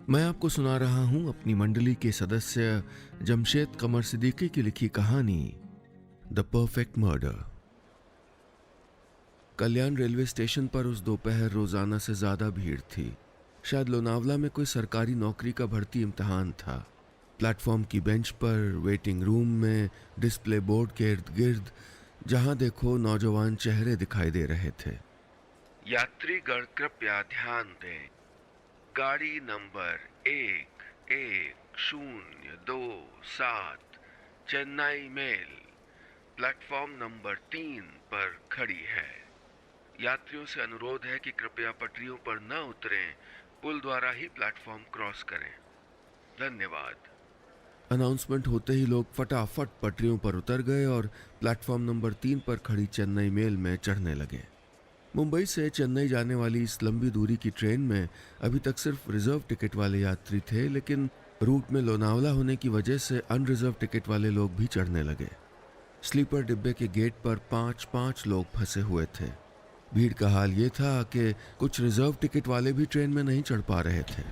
मैं आपको सुना रहा हूं अपनी मंडली के सदस्य जमशेद कमर सिद्दीकी की लिखी कहानी the perfect murder. Kalyan railway station पर उस दोपहर रोजाना से ज्यादा भीड़ थी। शायद लोनावला में कोई सरकारी नौकरी का भर्ती इम्तिहान था। प्लेटफॉर्म की बेंच पर, वेटिंग रूम में, डिस्प्ले बोर्ड के इर्द गिर्द जहां देखो नौजवान चेहरे दिखाई दे रहे थे। यात्रीगण कृपया ध्यान दें। गाड़ी number 1127 Chennai mail platform number 3 पर खड़ी है। यात्रियों से अनुरोध है कि कृपया पटरियों पर न उतरें, पुल द्वारा ही प्लेटफॉर्म क्रॉस करें। धन्यवाद। अनाउंसमेंट होते ही लोग फटाफट पटरियों पर उतर गए और प्लेटफॉर्म नंबर 3 पर खड़ी चेन्नई मेल में चढ़ने लगे। मुंबई से चेन्नई जाने वाली इस लंबी दूरी की ट्रेन में अभी तक सिर्फ रिजर्व टिकट वाले यात्री थे, लेकिन रूट में लोनावला होने की वजह से अनरिजर्व टिकट वाले लोग भी चढ़ने लगे। स्लीपर डिब्बे के गेट पर 5-5 लोग फंसे हुए थे। भीड़ का हाल ये था कि कुछ रिजर्व टिकट वाले भी ट्रेन में नहीं चढ़ पा रहे थे।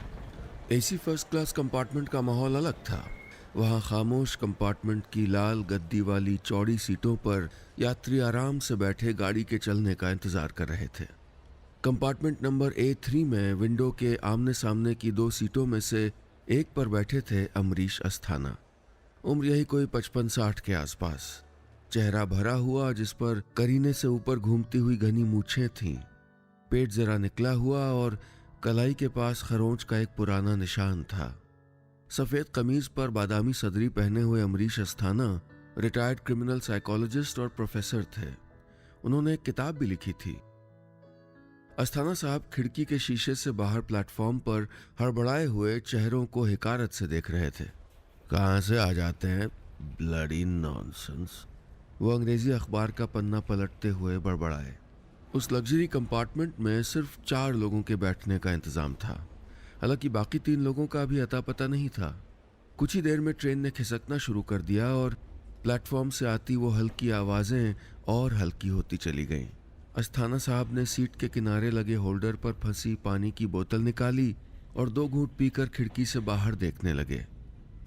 एसी फर्स्ट क्लास कंपार्टमेंट का माहौल अलग था। वहां खामोश कंपार्टमेंट की लाल गद्दी वाली चौड़ी सीटों पर यात्री आराम से बैठे गाड़ी के चलने का इंतजार कर रहे थे। कंपार्टमेंट नंबर A3 में विंडो के आमने सामने की 2 सीटों में से एक पर बैठे थे अमरीश अस्थाना। उम्र यही कोई 55-60 के आसपास। चेहरा भरा हुआ, जिस पर करीने से ऊपर घूमती हुई घनी मूछें थीं। पेट जरा निकला हुआ और कलाई के पास खरोंच का एक पुराना निशान था। सफेद कमीज पर बादामी सदरी पहने हुए Amrish Asthana retired criminal psychologist और प्रोफेसर थे। उन्होंने एक किताब भी लिखी थी। अस्थाना साहब खिड़की के शीशे से बाहर प्लेटफॉर्म पर हड़बड़ाए हुए चेहरों को हिकारत से देख रहे थे। कहाँ से आ जाते हैं, ब्लडी नॉनसेंस। वो अंग्रेजी अखबार का पन्ना पलटते हुए बड़बड़ाए। उस लग्जरी कंपार्टमेंट में सिर्फ 4 लोगों के बैठने का इंतजाम था। हालांकि बाकी 3 लोगों का भी अता पता नहीं था। कुछ ही देर में ट्रेन ने खिसकना शुरू कर दिया और प्लेटफॉर्म से आती वो हल्की आवाजें और हल्की होती चली गईं। अस्थाना साहब ने सीट के किनारे लगे होल्डर पर फंसी पानी की बोतल निकाली और 2 घूंट पीकर खिड़की से बाहर देखने लगे।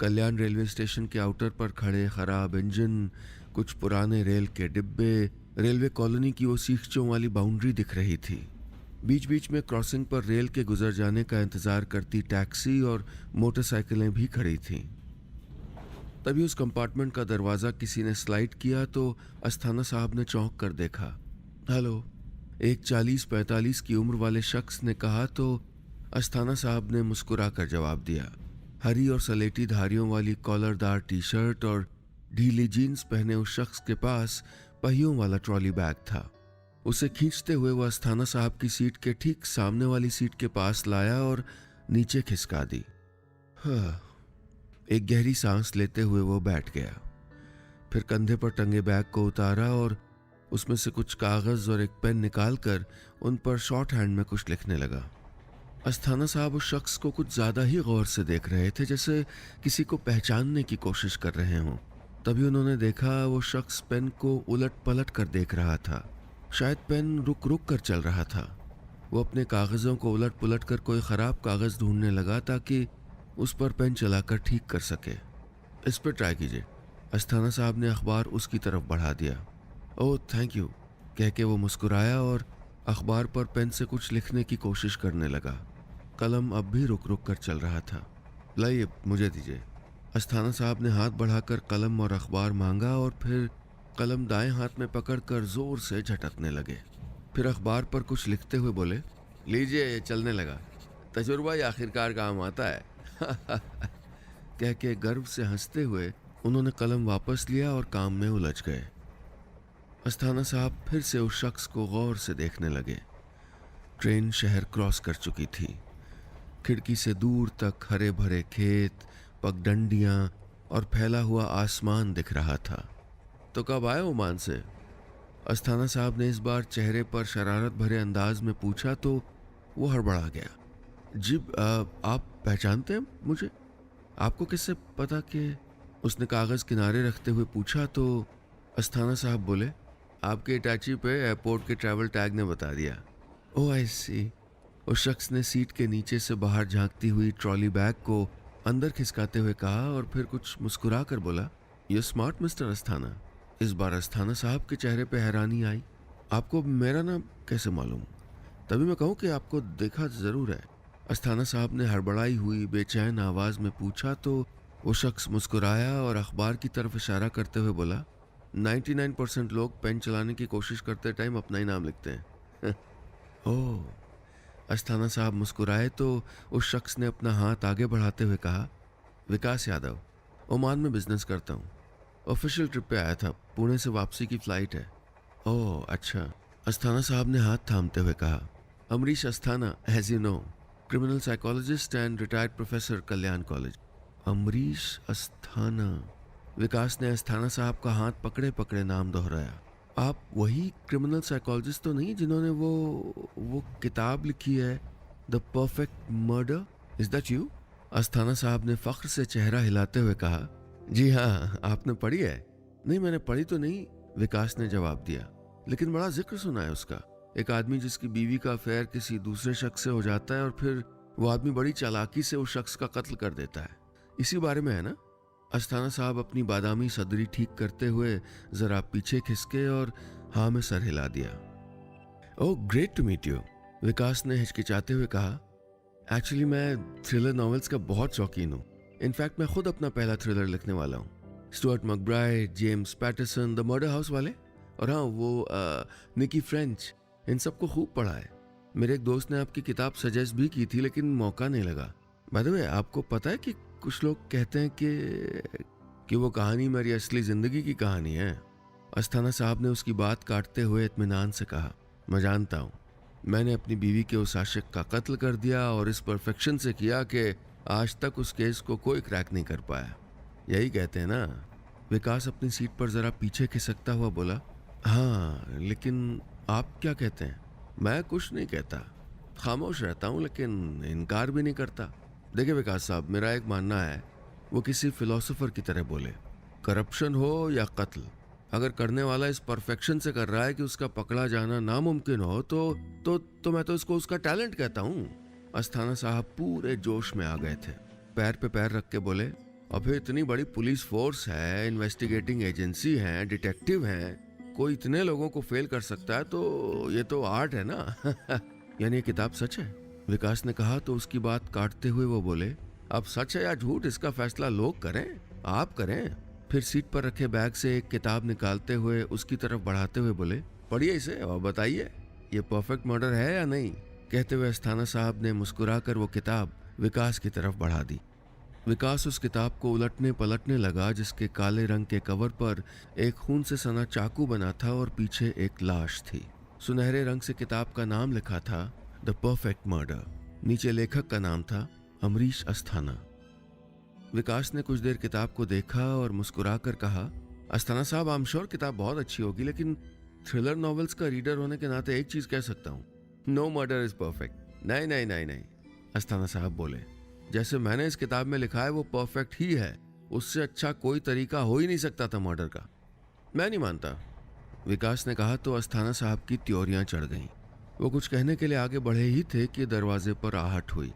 कल्याण रेलवे स्टेशन के आउटर पर खड़े खराब इंजन, कुछ पुराने रेल के डिब्बे, रेलवे कॉलोनी की वो सीखचों वाली बाउंड्री दिख रही थी। बीच बीच में क्रॉसिंग पर रेल के गुजर जाने का इंतजार करती टैक्सी और मोटरसाइकिलें भी खड़ी थीं। तभी उस कंपार्टमेंट का दरवाजा किसी ने स्लाइड किया तो अस्थाना साहब ने चौंक कर देखा। हेलो, एक 40-45 की उम्र वाले शख्स ने कहा तो अस्थाना साहब ने मुस्कुराकर जवाब दिया। हरी और सलेटी धारियों वाली कॉलरदार टी शर्ट और ढीली जीन्स पहने उस शख्स के पास पहियों वाला ट्रॉली बैग था। उसे खींचते हुए वह अस्थाना साहब की सीट के ठीक सामने वाली सीट के पास लाया और नीचे खिसका दी। एक गहरी सांस लेते हुए वो बैठ गया। फिर कंधे पर टंगे बैग को उतारा और उसमें से कुछ कागज और एक पेन निकालकर उन पर शॉर्ट हैंड में कुछ लिखने लगा। अस्थाना साहब उस शख्स को कुछ ज्यादा ही गौर से देख रहे थे, जैसे किसी को पहचानने की कोशिश कर रहे हों। तभी उन्होंने देखा वो शख्स पेन को उलट पलट कर देख रहा था। शायद पेन रुक रुक कर चल रहा था। वो अपने कागजों को उलट पुलट कर कोई खराब कागज ढूंढने लगा ताकि उस पर पेन चलाकर ठीक कर सके। इस पर ट्राई कीजिए। अस्थाना साहब ने अखबार उसकी तरफ बढ़ा दिया। ओह थैंक यू, कह के वो मुस्कुराया और अखबार पर पेन से कुछ लिखने की कोशिश करने लगा। कलम अब भी रुक रुक कर चल रहा था। लाइए, मुझे दीजिए। अस्थाना साहब ने हाथ बढ़ाकर कलम और अखबार मांगा और फिर कलम दाएं हाथ में पकड़कर जोर से झटकने लगे। फिर अखबार पर कुछ लिखते हुए बोले, लीजिए, ये चलने लगा। तजुर्बा ही आखिरकार काम आता है। कह के गर्व से हंसते हुए उन्होंने कलम वापस लिया और काम में उलझ गए। अस्थाना साहब फिर से उस शख्स को गौर से देखने लगे। ट्रेन शहर क्रॉस कर चुकी थी। खिड़की से दूर तक हरे भरे खेत, पगडंडियां और फैला हुआ आसमान दिख रहा था। तो कब आए ओमान से? अस्थाना साहब ने इस बार चेहरे पर शरारत भरे अंदाज में पूछा तो वो हड़बड़ा गया। जी, आप पहचानते हैं मुझे? आपको किससे पता कि? उसने कागज किनारे रखते हुए पूछा तो अस्थाना साहब बोले, आपके अटैची पे एयरपोर्ट के ट्रैवल टैग ने बता दिया। ओह आई सी। उस शख्स ने सीट के नीचे से बाहर झांकती हुई ट्रॉली बैग को अंदर खिसकाते हुए कहा और फिर कुछ मुस्कुरा कर बोला, यू स्मार्ट मिस्टर अस्थाना। इस बार अस्थाना साहब के चेहरे पे हैरानी आई। आपको मेरा नाम कैसे मालूम? तभी मैं कहूँ कि आपको देखा जरूर है। अस्थाना साहब ने हड़बड़ाई हुई बेचैन आवाज में पूछा तो वो शख्स मुस्कुराया और अखबार की तरफ इशारा करते हुए बोला, 99% लोग पेन चलाने की कोशिश करते टाइम अपना ही नाम लिखते हैं। ओह। अस्थाना साहब मुस्कुराए तो उस शख्स ने अपना हाथ आगे बढ़ाते हुए कहा, विकास यादव, ओमान में बिजनेस करता हूँ। ऑफिशियल ट्रिप पे आया था, पुणे से वापसी की फ्लाइट है। ओह अच्छा। अस्थाना साहब ने हाथ थामते हुए कहा, Amrish Asthana, as you know, criminal psychologist and retired professor, Kalyan college. Amrish Asthana. Vikas ने अस्थाना साहब का हाथ पकड़े पकड़े नाम दोहराया। आप वही क्रिमिनल साइकोलॉजिस्ट तो नहीं जिन्होंने वो किताब लिखी है, the perfect murder? Is that you? Asthana साहब ने फख्र से चेहरा हिलाते हुए कहा, जी हाँ। आपने पढ़ी है? नहीं, मैंने पढ़ी तो नहीं, विकास ने जवाब दिया, लेकिन बड़ा जिक्र सुना है उसका। एक आदमी जिसकी बीवी का अफेयर किसी दूसरे शख्स से हो जाता है और फिर वो आदमी बड़ी चालाकी से उस शख्स का कत्ल कर देता है। इसी बारे में है ना? अस्थाना साहब अपनी बादामी सदरी ठीक करते हुए जरा पीछे खिसके और हाँ में सर हिला दिया। Oh great to meet you, Vikas ने हिचकिचाते हुए कहा। एक्चुअली मैं थ्रिलर नॉवेल्स का बहुत शौकीन हूँ। इनफैक्ट मैं खुद अपना पहला थ्रिलर लिखने वाला हूँ। Stuart McBride, James Patterson, the murder house वाले, और हाँ वो निकी फ्रेंच, इन सबको खूब पढ़ा है। मेरे एक दोस्त ने आपकी किताब सजेस्ट भी की थी लेकिन मौका नहीं लगा। बाय द वे, आपको पता है कि कुछ लोग कहते हैं कि वो कहानी मेरी असली जिंदगी की कहानी है। अस्थाना साहब ने उसकी बात काटते हुए इत्मीनान से कहा, मैं जानता हूँ, मैंने अपनी बीवी के उस आशिक का कत्ल कर दिया और इस परफेक्शन से किया कि आज तक उस केस को कोई क्रैक नहीं कर पाया। यही कहते हैं ना? विकास अपनी सीट पर जरा पीछे खिसकता हुआ बोला, हाँ लेकिन आप क्या कहते हैं? मैं कुछ नहीं कहता, खामोश रहता हूँ, लेकिन इनकार भी नहीं करता। देखिए विकास साहब, मेरा एक मानना है, वो किसी फिलोसोफर की तरह बोले, करप्शन हो या कत्ल, अगर करने वाला इस परफेक्शन से कर रहा है कि उसका पकड़ा जाना नामुमकिन हो तो मैं तो इसको उसका टैलेंट कहता हूँ। अस्थाना साहब पूरे जोश में आ गए थे। पैर पे पैर रख के बोले, अबे इतनी बड़ी पुलिस फोर्स है, इन्वेस्टिगेटिंग एजेंसी है, डिटेक्टिव हैं, कोई इतने लोगों को फेल कर सकता है तो ये तो आर्ट है ना। यानी ये किताब सच है? विकास ने कहा तो उसकी बात काटते हुए वो बोले, अब सच है या झूठ इसका फैसला लोग करें, आप करें। फिर सीट पर रखे बैग से एक किताब निकालते हुए उसकी तरफ बढ़ाते हुए बोले, पढ़िए इसे और बताइए ये परफेक्ट मर्डर है या नहीं। कहते हुए अस्थाना साहब ने मुस्कुराकर वो किताब विकास की तरफ बढ़ा दी। विकास उस किताब को उलटने पलटने लगा जिसके काले रंग के कवर पर एक खून से सना चाकू बना था और पीछे एक लाश थी। सुनहरे रंग से किताब का नाम लिखा था, द परफेक्ट मर्डर। नीचे लेखक का नाम था अमरीश अस्थाना। विकास ने कुछ देर किताब को देखा और मुस्कुराकर कहा, अस्थाना साहब, आई एम श्योर किताब बहुत अच्छी होगी, लेकिन थ्रिलर नॉवेल्स का रीडर होने के नाते एक चीज कह सकता हूँ, नो मर्डर इज परफेक्ट। नहीं नहीं नहीं नहीं, अस्थाना साहब बोले, जैसे मैंने इस किताब में लिखा है वो परफेक्ट ही है, उससे अच्छा कोई तरीका हो ही नहीं सकता था मर्डर का। मैं नहीं मानता, विकास ने कहा तो अस्थाना साहब की त्योरियां चढ़ गईं। वो कुछ कहने के लिए आगे बढ़े ही थे कि दरवाजे पर आहट हुई।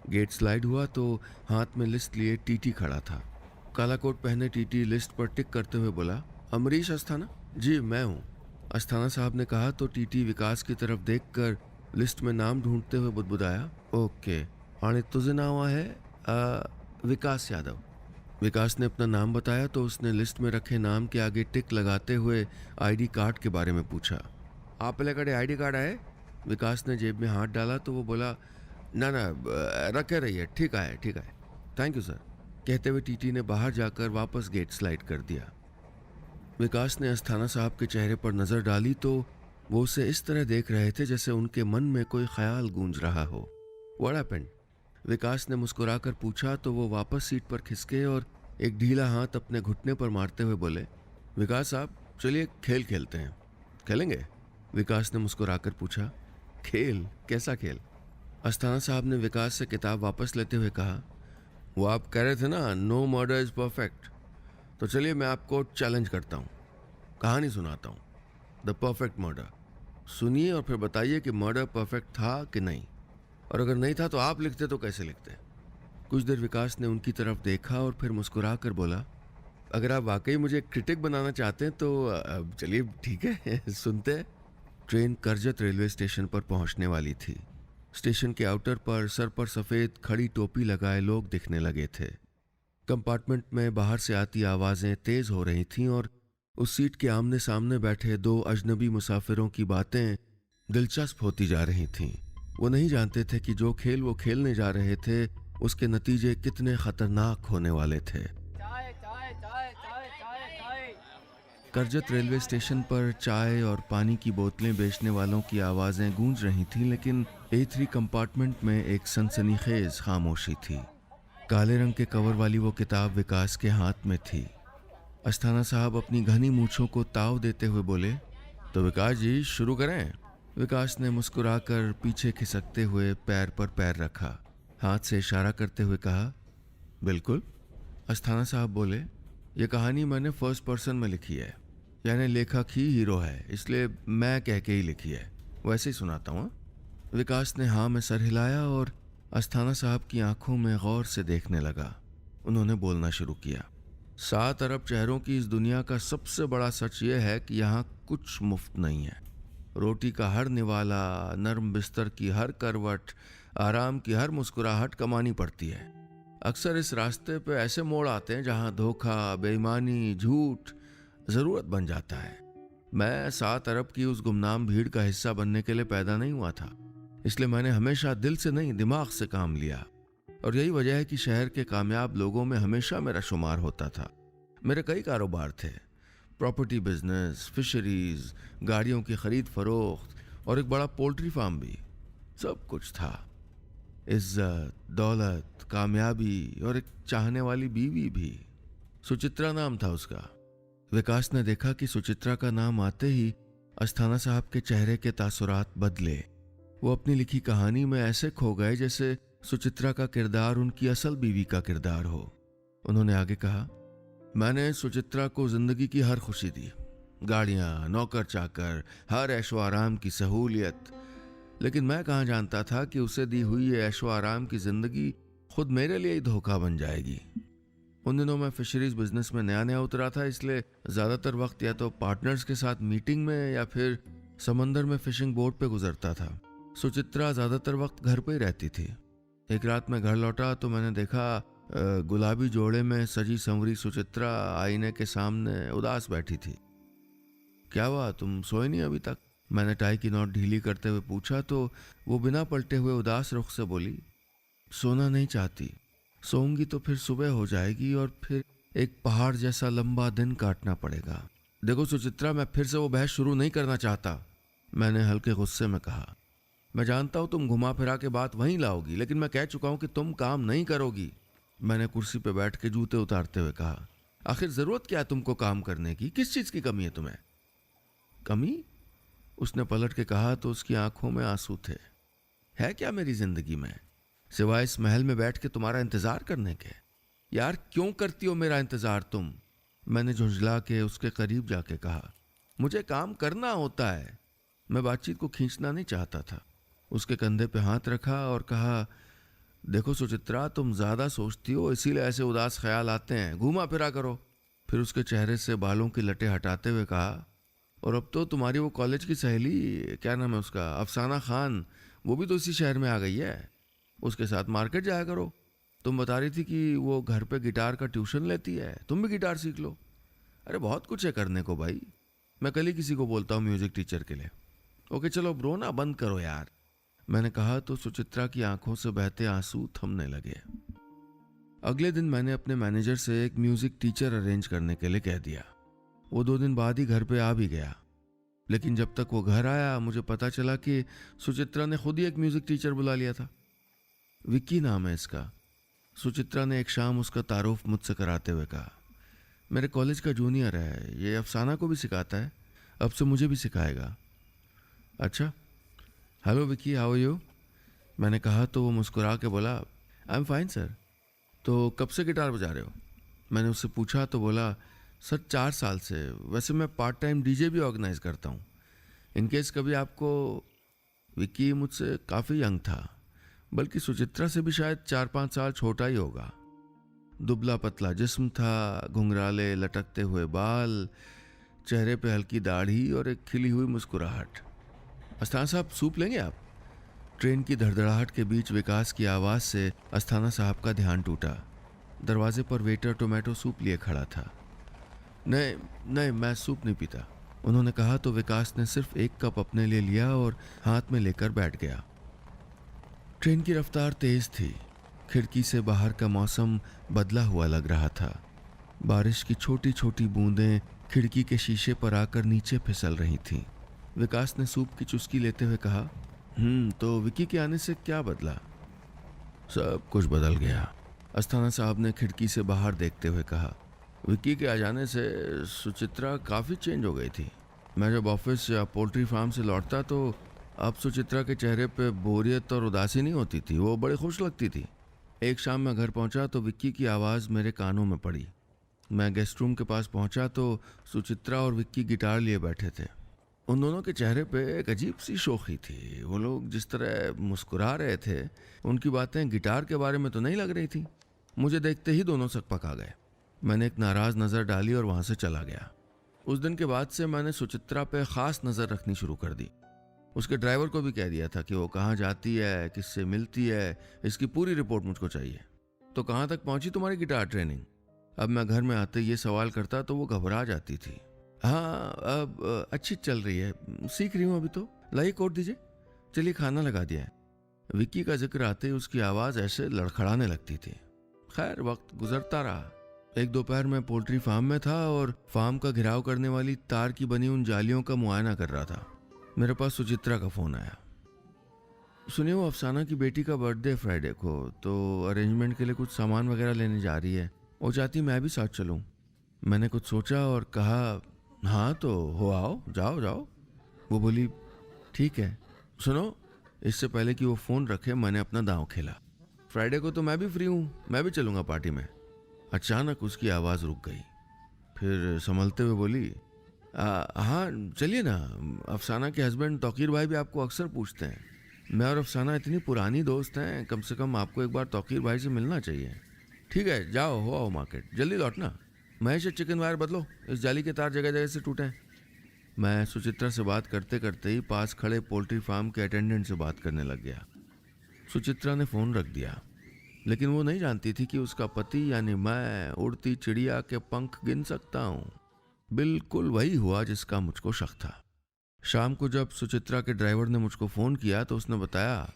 गेट स्लाइड हुआ तो हाथ में लिस्ट लिए टीटी खड़ा था। काला कोट पहने टीटी लिस्ट पर टिक करते हुए बोला, अमरीश अस्थाना? जी मैं हूँ, अस्थाना साहब ने कहा तो टीटी विकास की तरफ देखकर लिस्ट में नाम ढूंढते हुए बुदबुदाया, ओके, आणि तुझे नाव आहे विकास यादव। विकास ने अपना नाम बताया तो उसने लिस्ट में रखे नाम के आगे टिक लगाते हुए आईडी कार्ड के बारे में पूछा। आपल्याकडे आईडी कार्ड है? विकास ने जेब में हाथ डाला तो वो बोला, ना ना रखे रहिए, ठीक है ठीक है, थैंक यू सर। कहते हुए टीटी ने बाहर जाकर वापस गेट स्लाइड कर दिया। विकास ने अस्थाना साहब के चेहरे पर नजर डाली तो वो उसे इस तरह देख रहे थे जैसे उनके मन में कोई ख्याल गूंज रहा हो। What happened? विकास ने मुस्कुराकर पूछा तो वो वापस सीट पर खिसके और एक ढीला हाथ अपने घुटने पर मारते हुए बोले, विकास साहब, चलिए खेल खेलते हैं। खेलेंगे? विकास ने मुस्कुराकर पूछा। खेल? कैसा खेल? अस्थाना साहब ने विकास से किताब वापस लेते हुए कहा, वो आप कह रहे थे ना, नो मर्डर इज परफेक्ट, तो चलिए मैं आपको चैलेंज करता हूँ, कहानी सुनाता हूँ, द परफेक्ट मर्डर। सुनिए और फिर बताइए कि मर्डर परफेक्ट था कि नहीं। और अगर नहीं था तो आप लिखते तो कैसे लिखते? कुछ देर विकास ने उनकी तरफ देखा और फिर मुस्कुरा कर बोला, अगर आप वाकई मुझे क्रिटिक बनाना चाहते हैं तो चलिए ठीक है सुनते हैं। ट्रेन करजत रेलवे स्टेशन पर पहुंचने वाली थी। स्टेशन के आउटर पर सर पर सफ़ेद खड़ी टोपी लगाए लोग दिखने लगे थे। कंपार्टमेंट में बाहर से आती आवाज़ें तेज़ हो रही थीं और उस सीट के आमने सामने बैठे दो अजनबी मुसाफिरों की बातें दिलचस्प होती जा रही थीं। वो नहीं जानते थे कि जो खेल वो खेलने जा रहे थे उसके नतीजे कितने खतरनाक होने वाले थे। करजत रेलवे स्टेशन पर चाय और पानी की बोतलें बेचने वालों की आवाज़ें गूंज रही थीं, लेकिन A3 कंपार्टमेंट में एक सनसनीखेज खामोशी थी। काले रंग के कवर वाली वो किताब विकास के हाथ में थी। अस्थाना साहब अपनी घनी मूंछों को ताव देते हुए बोले, तो विकास जी शुरू करें। विकास ने मुस्कुराकर पीछे खिसकते हुए पैर पर पैर रखा, हाथ से इशारा करते हुए कहा, बिल्कुल। अस्थाना साहब बोले, ये कहानी मैंने फर्स्ट पर्सन में लिखी है, यानी लेखक ही हीरो है, इसलिए मैं कह के ही लिखी है, वैसे ही सुनाता हूँ। विकास ने हाँ में सर हिलाया और अस्थाना साहब की आंखों में गौर से देखने लगा। उन्होंने बोलना शुरू किया, 7 अरब चेहरों की इस दुनिया का सबसे बड़ा सच ये है कि यहाँ कुछ मुफ्त नहीं है। रोटी का हर निवाला, नर्म बिस्तर की हर करवट, आराम की हर मुस्कुराहट कमानी पड़ती है। अक्सर इस रास्ते पे ऐसे मोड़ आते हैं जहाँ धोखा, बेईमानी, झूठ ज़रूरत बन जाता है। मैं 7 अरब की उस गुमनाम भीड़ का हिस्सा बनने के लिए पैदा नहीं हुआ था, इसलिए मैंने हमेशा दिल से नहीं दिमाग से काम लिया। और यही वजह है कि शहर के कामयाब लोगों में हमेशा मेरा शुमार होता था। मेरे कई कारोबार थे, प्रॉपर्टी बिजनेस, फिशरीज, गाड़ियों की खरीद फरोख्त और एक बड़ा पोल्ट्री फार्म भी। सब कुछ था, इज्जत, दौलत, कामयाबी और एक चाहने वाली बीवी भी। सुचित्रा नाम था उसका। विकास ने देखा कि सुचित्रा का नाम आते ही अस्थाना साहब के चेहरे के तासुरात बदले। वो अपनी लिखी कहानी में ऐसे खो गए जैसे सुचित्रा का किरदार उनकी असल बीवी का किरदार हो। उन्होंने आगे कहा, मैंने सुचित्रा को जिंदगी की हर खुशी दी, गाड़ियां, नौकर चाकर, हर ऐशो आराम की सहूलियत। लेकिन मैं कहाँ जानता था कि उसे दी हुई ये ऐशो आराम की जिंदगी खुद मेरे लिए ही धोखा बन जाएगी। उन दिनों मैं फिशरीज बिजनेस में नया नया उतरा था, इसलिए ज़्यादातर वक्त या तो पार्टनर्स के साथ मीटिंग में या फिर समंदर में फिशिंग बोट पे गुजरता था। सुचित्रा ज़्यादातर वक्त घर पे ही रहती थी। एक रात मैं घर लौटा तो मैंने देखा गुलाबी जोड़े में सजी संवरी सुचित्रा आईने के सामने उदास बैठी थी। क्या हुआ, तुम सोए नहीं अभी तक? मैंने टाई की नोट ढीली करते हुए पूछा तो वो बिना पलटे हुए उदास रुख से बोली, सोना नहीं चाहती, सोऊंगी तो फिर सुबह हो जाएगी और फिर एक पहाड़ जैसा लंबा दिन काटना पड़ेगा। देखो सुचित्रा, मैं फिर से वो बहस शुरू नहीं करना चाहता, मैंने हल्के गुस्से में कहा। मैं जानता हूँ तुम घुमा फिरा के बात वहीं लाओगी, लेकिन मैं कह चुका हूँ कि तुम काम नहीं करोगी, मैंने कुर्सी पे बैठ के जूते उतारते हुए कहा। आखिर जरूरत क्या है तुमको काम करने की? किस चीज की कमी है तुम्हें? कमी? उसने पलट के कहा तो उसकी आंखों में आंसू थे। है क्या मेरी जिंदगी में सिवाय इस महल में बैठ के तुम्हारा इंतजार करने के? यार क्यों करती हो मेरा इंतजार तुम? मैंने झुंझला के उसके करीब जाके कहा। मुझे काम करना होता है। मैं बातचीत को खींचना नहीं चाहता था। उसके कंधे पे हाथ रखा और कहा, देखो सुचित्रा, तुम ज्यादा सोचती हो इसीलिए ऐसे उदास ख्याल आते हैं, घूमा फिरा करो। फिर उसके चेहरे से बालों की लटें हटाते हुए कहा, और अब तो तुम्हारी वो कॉलेज की सहेली, क्या नाम है उसका, अफसाना खान, वो भी तो इसी शहर में आ गई है। उसके साथ मार्केट जाया करो। तुम बता रही थी कि वो घर पे गिटार का ट्यूशन लेती है, तुम भी गिटार सीख लो। अरे बहुत कुछ है करने को भाई। मैं कल ही किसी को बोलता हूँ म्यूजिक टीचर के लिए। ओके चलो ब्रो, ना बंद करो यार, मैंने कहा तो सुचित्रा की आंखों से बहते आंसू थमने लगे। अगले दिन मैंने अपने मैनेजर से एक म्यूजिक टीचर अरेंज करने के लिए कह दिया। वो 2 दिन बाद ही घर पे आ भी गया। लेकिन जब तक वो घर आया मुझे पता चला कि सुचित्रा ने खुद ही एक म्यूजिक टीचर बुला लिया था। विक्की नाम है इसका। सुचित्रा ने एक शाम उसका तारुफ मुझसे कराते हुए कहा, मेरे कॉलेज का जूनियर है, ये अफसाना को भी सिखाता है, अब से मुझे भी सिखाएगा। अच्छा, hello Vicky, how are you? मैंने कहा तो वो मुस्कुरा के बोला, आई एम फाइन सर। तो कब से गिटार बजा रहे हो? मैंने उससे पूछा तो बोला, सर 4 साल से। वैसे मैं पार्ट टाइम डीजे भी ऑर्गेनाइज करता हूँ। इनकेस कभी आपको। विक्की मुझसे काफ़ी यंग था। बल्कि सुचित्रा से भी शायद 4-5 साल छोटा ही होगा। दुबला पतला जिस्म था, घुंघराले लटकते हुए बाल, चेहरे पे हल्की दाढ़ी और एक खिली हुई मुस्कुराहट। अस्थाना साहब, सूप लेंगे आप? ट्रेन की धड़धड़ाहट के बीच विकास की आवाज़ से अस्थाना साहब का ध्यान टूटा। दरवाजे पर वेटर टोमेटो सूप लिए खड़ा था। नहीं नहीं, मैं सूप नहीं पीता, उन्होंने कहा तो विकास ने सिर्फ एक कप अपने लिए लिया और हाथ में लेकर बैठ गया। ट्रेन की रफ्तार तेज थी। खिड़की से बाहर का मौसम बदला हुआ लग रहा था। बारिश की छोटी छोटी बूंदें खिड़की के शीशे पर आकर नीचे फिसल रही थीं। विकास ने सूप की चुस्की लेते हुए कहा, तो विकी के आने से क्या बदला? सब कुछ बदल गया, अस्थाना साहब ने खिड़की से बाहर देखते हुए कहा। विकी के आ जाने से सुचित्रा काफ़ी चेंज हो गई थी। मैं जब ऑफिस या पोल्ट्री फार्म से लौटता तो अब सुचित्रा के चेहरे पे बोरियत और उदासी नहीं होती थी, वो बड़ी खुश लगती थी। एक शाम मैं घर पहुंचा तो विक्की की आवाज़ मेरे कानों में पड़ी। मैं गेस्ट रूम के पास पहुंचा तो सुचित्रा और विक्की गिटार लिए बैठे थे। उन दोनों के चेहरे पे एक अजीब सी शोखी थी। वो लोग जिस तरह मुस्कुरा रहे थे, उनकी बातें गिटार के बारे में तो नहीं लग रही थी। मुझे देखते ही दोनों सकपक आ गए। मैंने एक नाराज़ नज़र डाली और वहाँ से चला गया। उस दिन के बाद से मैंने सुचित्रा पे ख़ास नज़र रखनी शुरू कर दी। उसके ड्राइवर को भी कह दिया था कि वो कहाँ जाती है, किससे मिलती है, इसकी पूरी रिपोर्ट मुझको चाहिए। तो कहाँ तक पहुँची तुम्हारी गिटार ट्रेनिंग? अब मैं घर में आते ये सवाल करता तो वो घबरा जाती थी। हाँ, अब अच्छी चल रही है, सीख रही हूँ अभी तो। लाइए कोट दीजिए, चलिए खाना लगा दिया है। विक्की का जिक्र आते ही उसकी आवाज़ ऐसे लड़खड़ाने लगती थी। खैर, वक्त गुजरता रहा। एक दोपहर में पोल्ट्री फार्म में था और फार्म का घेराव करने वाली तार की बनी उन जालियों का मुआयना कर रहा था। मेरे पास सुचित्रा का फ़ोन आया। सुनिए, वो अफसाना की बेटी का बर्थडे फ्राइडे को, तो अरेंजमेंट के लिए कुछ सामान वगैरह लेने जा रही है। वो चाहती मैं भी साथ चलूं। मैंने कुछ सोचा और कहा, हाँ तो हो आओ, जाओ जाओ। वो बोली, ठीक है। सुनो, इससे पहले कि वो फ़ोन रखे मैंने अपना दांव खेला। फ्राइडे को तो मैं भी फ्री हूँ, मैं भी चलूँगा पार्टी में। अचानक उसकी आवाज़ रुक गई, फिर संभलते हुए बोली, हाँ चलिए ना, अफसाना के हस्बैंड तौकीर भाई भी आपको अक्सर पूछते हैं। मैं और अफसाना इतनी पुरानी दोस्त हैं, कम से कम आपको एक बार तौकीर भाई से मिलना चाहिए। ठीक है, जाओ हो आओ मार्केट, जल्दी लौटना। महेश, चिकन वायर बदलो, इस जाली के तार जगह जगह से टूटे हैं। मैं सुचित्रा से बात करते करते ही पास खड़े पोल्ट्री फार्म के अटेंडेंट से बात करने लग गया। सुचित्रा ने फ़ोन रख दिया, लेकिन वो नहीं जानती थी कि उसका पति यानी मैं उड़ती चिड़िया के पंख गिन सकता हूँ। बिल्कुल वही हुआ जिसका मुझको शक था। शाम को जब सुचित्रा के ड्राइवर ने मुझको फ़ोन किया तो उसने बताया,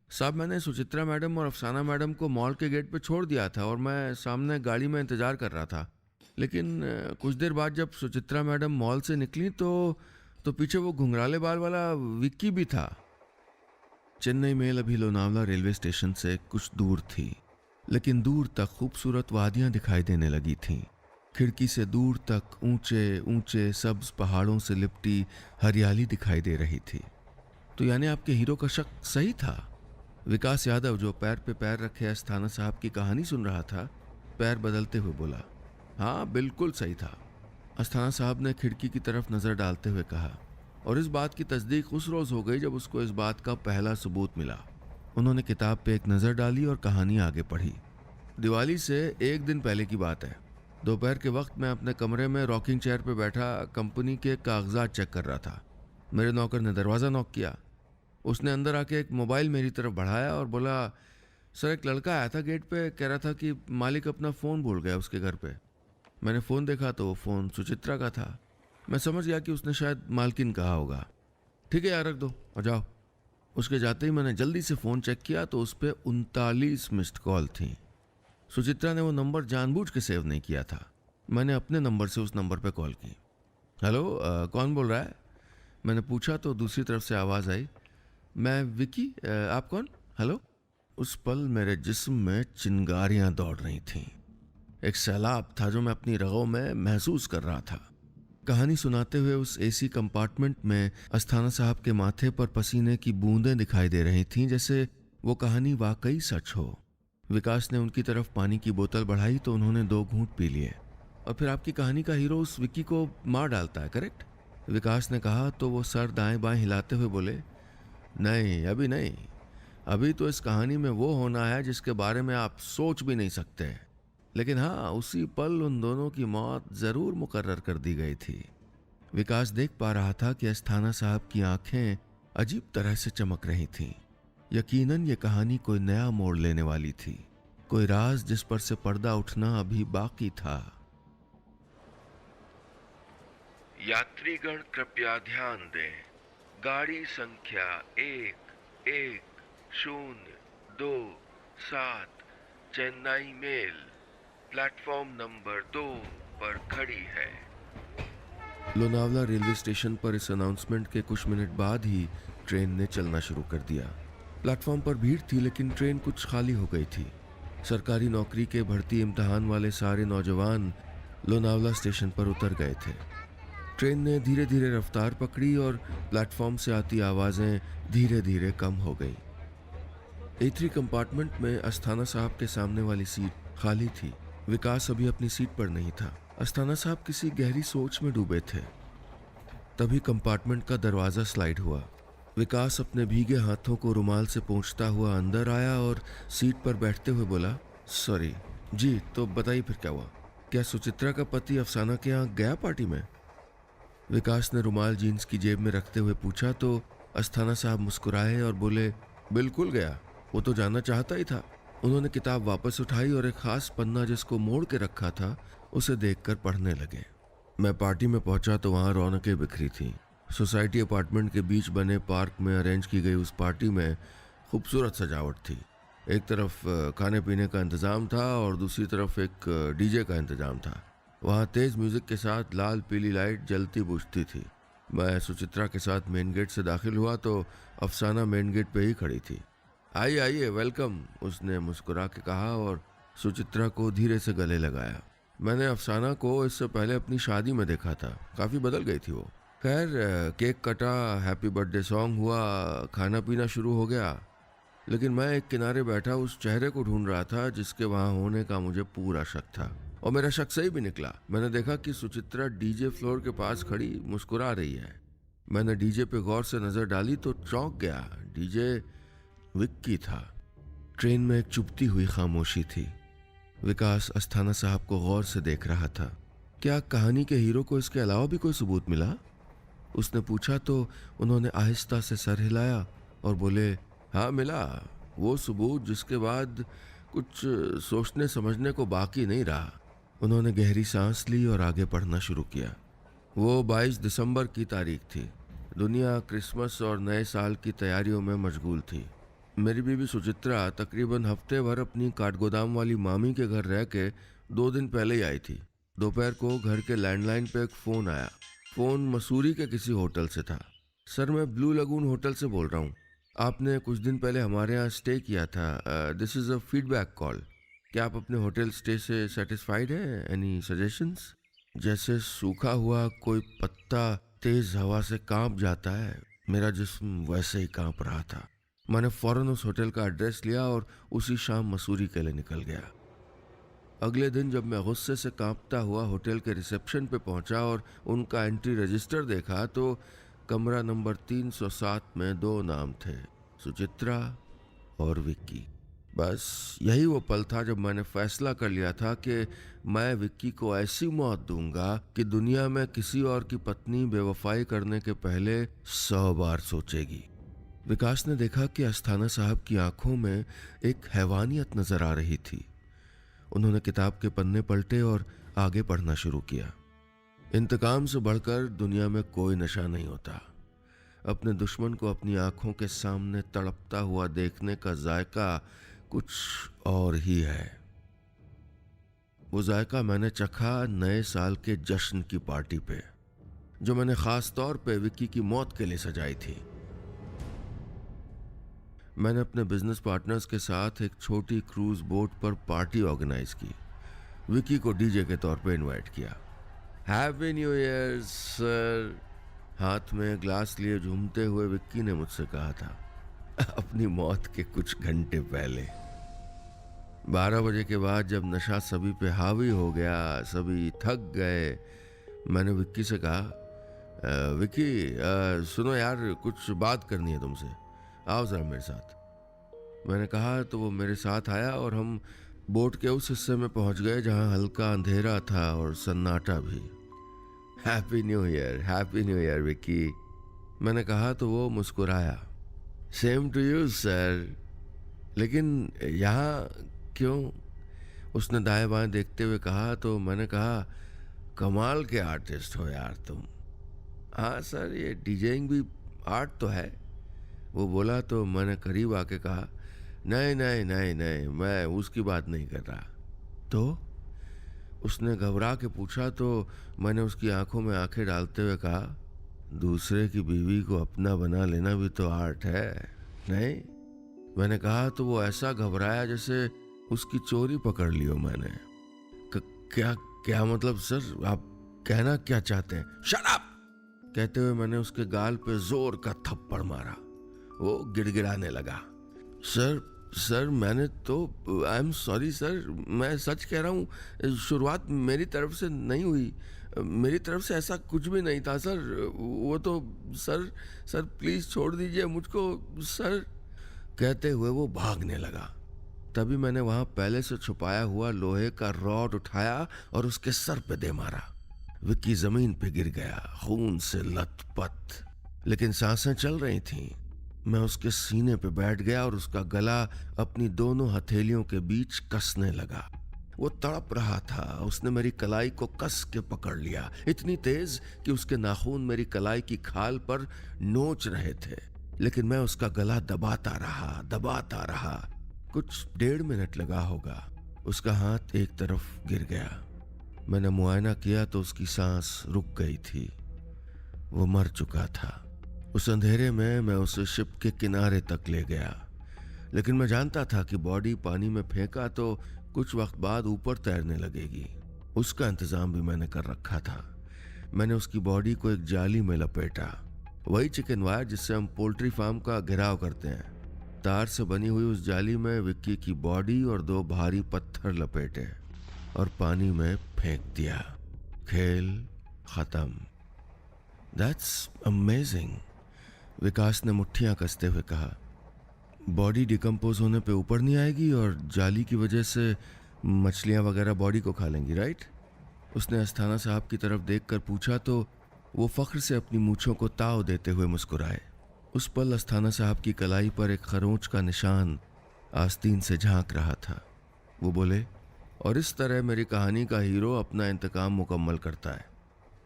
साहब मैंने सुचित्रा मैडम और अफसाना मैडम को मॉल के गेट पे छोड़ दिया था और मैं सामने गाड़ी में इंतज़ार कर रहा था। लेकिन कुछ देर बाद जब सुचित्रा मैडम मॉल से निकली तो पीछे वो घुंघराले बाल वाला विक्की भी था। चेन्नई मेल अभी लोनावला रेलवे स्टेशन से कुछ दूर थी, लेकिन दूर तक खूबसूरत वादियां दिखाई देने लगी थीं। खिड़की से दूर तक ऊंचे ऊंचे सब्ज पहाड़ों से लिपटी हरियाली दिखाई दे रही थी। तो यानी आपके हीरो का शक सही था? विकास यादव, जो पैर पे पैर रखे अस्थाना साहब की कहानी सुन रहा था, पैर बदलते हुए बोला, हाँ बिल्कुल सही था। अस्थाना साहब ने खिड़की की तरफ नज़र डालते हुए कहा, और इस बात की तस्दीक उस रोज़ हो गई जब उसको इस बात का पहला सबूत मिला। उन्होंने किताब पे एक नज़र डाली और कहानी आगे पढ़ी। दिवाली से एक दिन पहले की बात है। दोपहर के वक्त मैं अपने कमरे में रॉकिंग चेयर पे बैठा कंपनी के कागजात चेक कर रहा था। मेरे नौकर ने दरवाज़ा नॉक किया। उसने अंदर आके एक मोबाइल मेरी तरफ बढ़ाया और बोला, सर एक लड़का आया था गेट पे, कह रहा था कि मालिक अपना फ़ोन भूल गया उसके घर पे। मैंने फ़ोन देखा तो वो फ़ोन सुचित्रा का था। मैं समझ गया कि उसने शायद मालकिन कहा होगा। ठीक है यार, रख दो और जाओ। उसके जाते ही मैंने जल्दी से फ़ोन चेक किया तो उस पर 39 मिस्ड कॉल थी। सुचित्रा ने वो नंबर जानबूझ के सेव नहीं किया था। मैंने अपने नंबर से उस नंबर पे कॉल की। हेलो, कौन बोल रहा है? मैंने पूछा तो दूसरी तरफ से आवाज़ आई, मैं विकी, आप कौन? हेलो। उस पल मेरे जिस्म में चिंगारियां दौड़ रही थीं। एक सैलाब था जो मैं अपनी रगों में महसूस कर रहा था। कहानी सुनाते हुए उस एसी कंपार्टमेंट में अस्थाना साहब के माथे पर पसीने की बूंदें दिखाई दे रही थीं, जैसे वो कहानी वाकई सच हो। विकास ने उनकी तरफ पानी की बोतल बढ़ाई तो उन्होंने 2 घूंट पी लिए। और फिर आपकी कहानी का हीरो उस विक्की को मार डालता है, करेक्ट? विकास ने कहा तो वो सर दाएं बाएं हिलाते हुए बोले, नहीं अभी नहीं, अभी तो इस कहानी में वो होना है जिसके बारे में आप सोच भी नहीं सकते। लेकिन हाँ, उसी पल उन दोनों की मौत जरूर मुकर्रर कर दी गई थी। विकास देख पा रहा था कि अस्थाना साहब की आंखें अजीब तरह से चमक रही थीं। यकीनन ये कहानी कोई नया मोड़ लेने वाली थी, कोई राज जिस पर से पर्दा उठना अभी बाकी था। यात्रीगण कृपया ध्यान दें। गाड़ी संख्या 1107 चेन्नई मेल प्लेटफॉर्म नंबर 2 पर खड़ी है। लोनावला रेलवे स्टेशन पर इस अनाउंसमेंट के कुछ मिनट बाद ही ट्रेन ने चलना शुरू कर दिया। प्लेटफॉर्म पर भीड़ थी, लेकिन ट्रेन कुछ खाली हो गई थी। सरकारी नौकरी के भर्ती इम्तिहान वाले सारे नौजवान लोनावला स्टेशन पर उतर गए थे। ट्रेन ने धीरे धीरे रफ्तार पकड़ी और प्लेटफॉर्म से आती आवाजें धीरे धीरे कम हो गईं। A3 कंपार्टमेंट में अस्थाना साहब के सामने वाली सीट खाली थी। विकास अभी अपनी सीट पर नहीं था। अस्थाना साहब किसी गहरी सोच में डूबे थे। तभी कंपार्टमेंट का दरवाजा स्लाइड हुआ। विकास अपने भीगे हाथों को रुमाल से पोंछता हुआ अंदर आया और सीट पर बैठते हुए बोला, सॉरी जी। तो बताइए फिर क्या हुआ? क्या सुचित्रा का पति अफसाना के यहाँ गया पार्टी में? विकास ने रुमाल जीन्स की जेब में रखते हुए पूछा तो अस्थाना साहब मुस्कुराए और बोले, बिल्कुल गया, वो तो जानना चाहता ही था। उन्होंने किताब वापस उठाई और एक खास पन्ना जिसको मोड़ के रखा था उसे देखकर पढ़ने लगे। मैं पार्टी में पहुंचा तो वहां रौनकें बिखरी थी। सोसाइटी अपार्टमेंट के बीच बने पार्क में अरेंज की गई उस पार्टी में खूबसूरत सजावट थी। एक तरफ खाने पीने का इंतजाम था और दूसरी तरफ एक डीजे का इंतजाम था। वहाँ तेज म्यूजिक के साथ लाल पीली लाइट जलती बुझती थी। मैं सुचित्रा के साथ मेन गेट से दाखिल हुआ तो अफसाना मेन गेट पे ही खड़ी थी। आइए आइए, वेलकम, उसने मुस्कुरा के कहा और सुचित्रा को धीरे से गले लगाया। मैंने अफसाना को इससे पहले अपनी शादी में देखा था, काफी बदल गई थी वो। खैर, केक कटा, हैप्पी बर्थडे सॉन्ग हुआ, खाना पीना शुरू हो गया, लेकिन मैं एक किनारे बैठा उस चेहरे को ढूंढ रहा था जिसके वहां होने का मुझे पूरा शक था। और मेरा शक सही भी निकला। मैंने देखा कि सुचित्रा डीजे फ्लोर के पास खड़ी मुस्कुरा रही है। मैंने डीजे पे गौर से नजर डाली तो चौंक गया। डीजे विक्की था। ट्रेन में एक चुभती हुई खामोशी थी। विकास अस्थाना साहब को गौर से देख रहा था। क्या कहानी के हीरो को इसके अलावा भी कोई सबूत मिला? उसने पूछा तो उन्होंने आहिस्ता से सर हिलाया और बोले, हाँ मिला, वो सबूत जिसके बाद कुछ सोचने समझने को बाकी नहीं रहा। उन्होंने गहरी सांस ली और आगे पढ़ना शुरू किया। वो 22 दिसंबर की तारीख थी। दुनिया क्रिसमस और नए साल की तैयारियों में मशगूल थी। मेरी बीवी सुचित्रा तकरीबन हफ्ते भर अपनी काठगोदाम वाली मामी के घर रह के 2 दिन पहले ही आई थी। दोपहर को घर के लैंडलाइन पे एक फ़ोन आया। फ़ोन मसूरी के किसी होटल से था। सर, मैं ब्लू लगून होटल से बोल रहा हूँ। आपने कुछ दिन पहले हमारे यहाँ स्टे किया था। This is a feedback call. क्या आप अपने होटल स्टे से सेटिस्फाइड हैं? Any suggestions? जैसे सूखा हुआ कोई पत्ता तेज हवा से कांप जाता है, मेरा जिस्म वैसे ही कांप रहा था। मैंने फौरन उस होटल का एड्रेस लिया और उसी शाम मसूरी के लिए निकल गया। अगले दिन जब मैं गुस्से से कांपता हुआ होटल के रिसेप्शन पे पहुंचा और उनका एंट्री रजिस्टर देखा तो कमरा नंबर 307 में 2 नाम थे, सुचित्रा और विक्की। बस यही वो पल था जब मैंने फैसला कर लिया था कि मैं विक्की को ऐसी मौत दूंगा कि दुनिया में किसी और की पत्नी बेवफाई करने के पहले 100 बार सोचेगी। विकास ने देखा कि अस्थाना साहब की आंखों में एक हैवानियत नजर आ रही थी। उन्होंने किताब के पन्ने पलटे और आगे पढ़ना शुरू किया। इंतकाम से बढ़कर दुनिया में कोई नशा नहीं होता। अपने दुश्मन को अपनी आंखों के सामने तड़पता हुआ देखने का जायका कुछ और ही है। वो जायका मैंने चखा नए साल के जश्न की पार्टी पे, जो मैंने खास तौर पे विक्की की मौत के लिए सजाई थी। मैंने अपने बिजनेस पार्टनर्स के साथ एक छोटी क्रूज बोट पर पार्टी ऑर्गेनाइज की। विक्की को डीजे के तौर पे इनवाइट किया। हैप्पी न्यू ईयर सर, हाथ में ग्लास लिए झूमते हुए विक्की ने मुझसे कहा था, अपनी मौत के कुछ घंटे पहले। 12 बजे के बाद जब नशा सभी पे हावी हो गया, सभी थक गए, मैंने विक्की से कहा, विक्की सुनो यार, कुछ बात करनी है तुमसे, आओ जरा मेरे साथ। मैंने कहा तो वो मेरे साथ आया और हम बोट के उस हिस्से में पहुंच गए जहां हल्का अंधेरा था और सन्नाटा भी। हैप्पी न्यू ईयर विक्की, मैंने कहा तो वो मुस्कुराया। Same to you sir. लेकिन यहाँ क्यों? उसने दाएं बाएं देखते हुए कहा तो मैंने कहा कमाल के आर्टिस्ट हो यार तुम। हाँ सर, ये डीजेइंग भी आर्ट तो है, वो बोला। तो मैंने करीब आके कहा नहीं नहीं नहीं नहीं, मैं उसकी बात नहीं कर रहा। तो उसने घबरा के पूछा तो मैंने उसकी आंखों में आंखें डालते हुए कहा दूसरे की बीवी को अपना बना लेना भी तो आर्ट है, नहीं? मैंने कहा तो वो ऐसा घबराया जैसे उसकी चोरी पकड़ ली हो मैंने। क्या क्या मतलब सर, आप कहना क्या चाहते हैं? Shut up! कहते हुए मैंने उसके गाल पे जोर का थप्पड़ मारा। वो गिड़गिड़ाने लगा। सर मैंने तो, आई एम सॉरी सर, मैं सच कह रहा हूँ, शुरुआत मेरी तरफ से नहीं हुई, मेरी तरफ से ऐसा कुछ भी नहीं था सर। वो तो सर प्लीज छोड़ दीजिए मुझको सर। कहते हुए वो भागने लगा। तभी मैंने वहां पहले से छुपाया हुआ लोहे का रॉड उठाया और उसके सर पे दे मारा। विक्की जमीन पे गिर गया, खून से लथपथ, लेकिन सांसें चल रही थीं। मैं उसके सीने पे बैठ गया और उसका गला अपनी दोनों हथेलियों के बीच कसने लगा। वो तड़प रहा था। उसने मेरी कलाई को कस के पकड़ लिया, इतनी तेज कि उसके नाखून मेरी कलाई की खाल पर नोच रहे थे। लेकिन मैं उसका गला दबाता रहा। कुछ 1.5 मिनट लगा होगा। उसका हाथ एक तरफ गिर गया। मैंने मुआयना किया तो उसकी सांस रुक गई थी। वो मर चुका था। उस अंधेरे में मैं उसे शिप के किनारे तक ले गया, लेकिन मैं जानता था कि बॉडी पानी में फेंका तो कुछ वक्त बाद ऊपर तैरने लगेगी। उसका इंतजाम भी मैंने कर रखा था। मैंने उसकी बॉडी को एक जाली में लपेटा, वही चिकन वायर जिससे हम पोल्ट्री फार्म का घेराव करते हैं। तार से बनी हुई उस जाली में विक्की की बॉडी और 2 भारी पत्थर लपेटे और पानी में फेंक दिया। खेल खत्म। दैट्स अमेजिंग, विकास ने मुट्ठियां कसते हुए कहा। बॉडी डिकम्पोज होने पे ऊपर नहीं आएगी और जाली की वजह से मछलियां वगैरह बॉडी को खा लेंगी, राइट? उसने अस्थाना साहब की तरफ देखकर पूछा तो वो फख्र से अपनी मूंछों को ताव देते हुए मुस्कुराए। उस पल अस्थाना साहब की कलाई पर एक खरोंच का निशान आस्तीन से झांक रहा था। वो बोले, और इस तरह मेरी कहानी का हीरो अपना इंतकाम मुकम्मल करता है,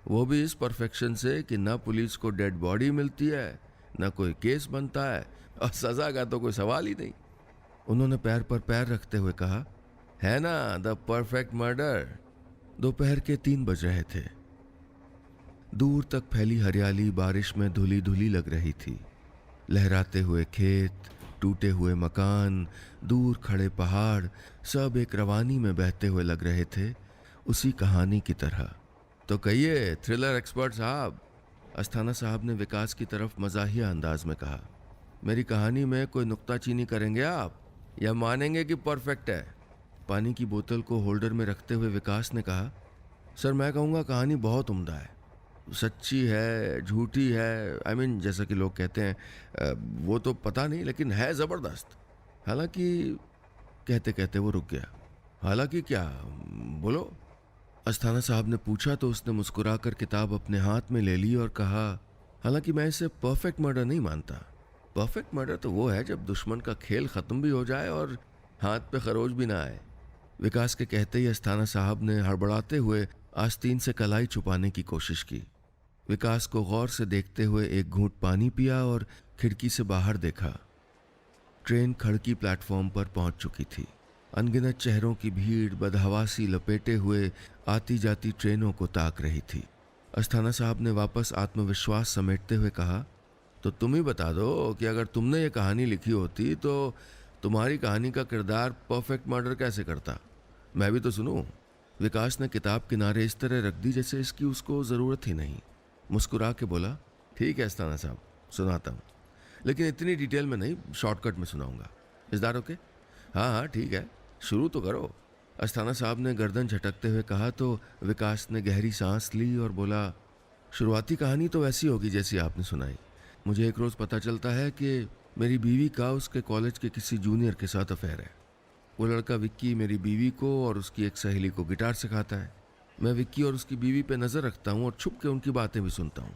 वो भी इस परफेक्शन से कि ना पुलिस को डेड बॉडी मिलती है, ना कोई केस बनता है और सजा का तो कोई सवाल ही नहीं। उन्होंने पैर पर पैर रखते हुए कहा, है ना द परफेक्ट मर्डर। दोपहर के 3 बज रहे थे। दूर तक फैली हरियाली बारिश में धुली धुली लग रही थी। लहराते हुए खेत, टूटे हुए मकान, दूर खड़े पहाड़, सब एक रवानी में बहते हुए लग रहे थे, उसी कहानी की तरह। तो कहिए थ्रिलर एक्सपर्ट साहब, अस्थाना साहब ने विकास की तरफ मजाहिया अंदाज में कहा, मेरी कहानी में कोई नुक्ताचीनी करेंगे आप या मानेंगे कि परफेक्ट है? पानी की बोतल को होल्डर में रखते हुए विकास ने कहा, सर मैं कहूँगा कहानी बहुत उम्दा है, सच्ची है, झूठी है, आई मीन जैसा कि लोग कहते हैं, वो तो पता नहीं, लेकिन है ज़बरदस्त। हालांकि कहते कहते वो रुक गया। हालांकि क्या? बोलो, अस्थाना साहब ने पूछा तो उसने मुस्कुराकर किताब अपने हाथ में ले ली और कहा, हालांकि मैं इसे परफेक्ट मर्डर नहीं मानता। परफेक्ट मर्डर तो वो है जब दुश्मन का खेल ख़त्म भी हो जाए और हाथ पे खरोच भी ना आए। विकास के कहते ही अस्थाना साहब ने हड़बड़ाते हुए आस्तीन से कलाई छुपाने की कोशिश की। विकास को गौर से देखते हुए एक घूंट पानी पिया और खिड़की से बाहर देखा। ट्रेन खड़की प्लेटफॉर्म पर पहुंच चुकी थी। अनगिनत चेहरों की भीड़ बदहवासी लपेटे हुए आती जाती ट्रेनों को ताक रही थी। अस्थाना साहब ने वापस आत्मविश्वास समेटते हुए कहा, तो तुम ही बता दो कि अगर तुमने ये कहानी लिखी होती तो तुम्हारी कहानी का किरदार परफेक्ट मर्डर कैसे करता? मैं भी तो सुनूं। विकास ने किताब किनारे इस तरह रख दी जैसे इसकी उसको ज़रूरत ही नहीं। मुस्कुरा के बोला, ठीक है अस्थाना साहब, सुनाता हूँ, लेकिन इतनी डिटेल में नहीं, शॉर्टकट में सुनाऊंगा। इस दार ओके? हाँ ठीक है, शुरू तो करो। अस्थाना साहब ने गर्दन झटकते हुए कहा तो विकास ने गहरी सांस ली और बोला, शुरुआती कहानी तो वैसी होगी जैसी आपने सुनाई। मुझे एक रोज़ पता चलता है कि मेरी बीवी का उसके कॉलेज के किसी जूनियर के साथ अफेयर है। वो लड़का विक्की मेरी बीवी को और उसकी एक सहेली को गिटार सिखाता है। मैं विक्की और उसकी बीवी पे नज़र रखता हूँ और छुप के उनकी बातें भी सुनता हूँ।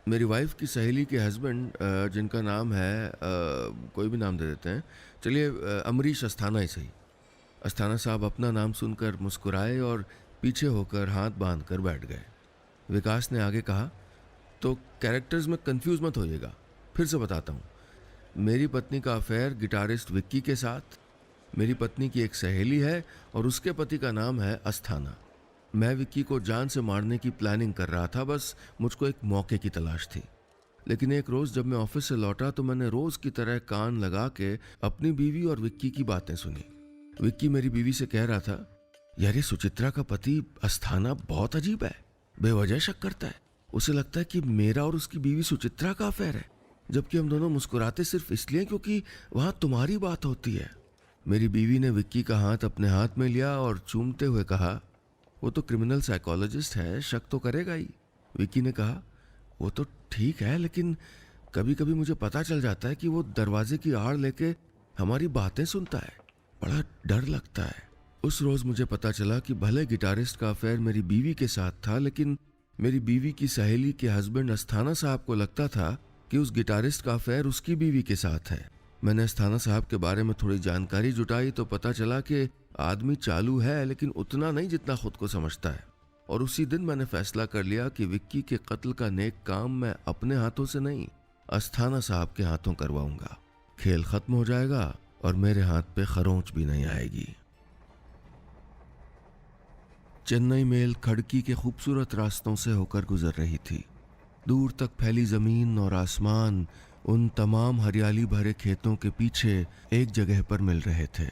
मेरी वाइफ की सहेली के हस्बैंड जिनका नाम है कोई भी नाम दे देते हैं, चलिए अमरीश अस्थाना ही सही। अस्थाना साहब अपना नाम सुनकर मुस्कुराए और पीछे होकर हाथ बांध कर बैठ गए। विकास ने आगे कहा, तो कैरेक्टर्स में कंफ्यूज मत होइएगा, फिर से बताता हूँ। मेरी पत्नी का अफेयर गिटारिस्ट विक्की के साथ, मेरी पत्नी की एक सहेली है और उसके पति का नाम है अस्थाना। मैं विक्की को जान से मारने की प्लानिंग कर रहा था, बस मुझको एक मौके की तलाश थी। लेकिन एक रोज़ जब मैं ऑफिस से लौटा तो मैंने रोज़ की तरह कान लगा के अपनी बीवी और विक्की की बातें सुनी। विक्की मेरी बीवी से कह रहा था, यार ये सुचित्रा का पति अस्थाना बहुत अजीब है, बेवजह शक करता है। उसे लगता है कि मेरा और उसकी बीवी सुचित्रा का अफेयर है, जबकि हम दोनों मुस्कुराते सिर्फ इसलिए क्योंकि वहाँ तुम्हारी बात होती है। मेरी बीवी ने विक्की का हाथ अपने हाथ में लिया और चूमते हुए कहा, वो तो क्रिमिनल साइकोलॉजिस्ट है, शक तो करेगा ही। विक्की ने कहा, वो तो ठीक है, लेकिन कभी कभी मुझे पता चल जाता है कि वो दरवाजे की आड़ लेके हमारी बातें सुनता है, बड़ा डर लगता है। उस रोज़ मुझे पता चला कि भले गिटारिस्ट का अफेयर मेरी बीवी के साथ था, लेकिन मेरी बीवी की सहेली के हस्बैंड अस्थाना साहब को लगता था कि उस गिटारिस्ट का अफेयर उसकी बीवी के साथ है। मैंने अस्थाना साहब के बारे में थोड़ी जानकारी जुटाई तो पता चला कि आदमी चालू है, लेकिन उतना नहीं जितना खुद को समझता है। और उसी दिन मैंने फैसला कर लिया कि विक्की के कत्ल का नेक काम मैं अपने हाथों से नहीं, अस्थाना साहब के हाथों करवाऊंगा। खेल खत्म हो जाएगा और मेरे हाथ पे खरोंच भी नहीं आएगी। चेन्नई मेल खड़की के खूबसूरत रास्तों से होकर गुजर रही थी। दूर तक फैली जमीन और आसमान उन तमाम हरियाली भरे खेतों के पीछे एक जगह पर मिल रहे थे।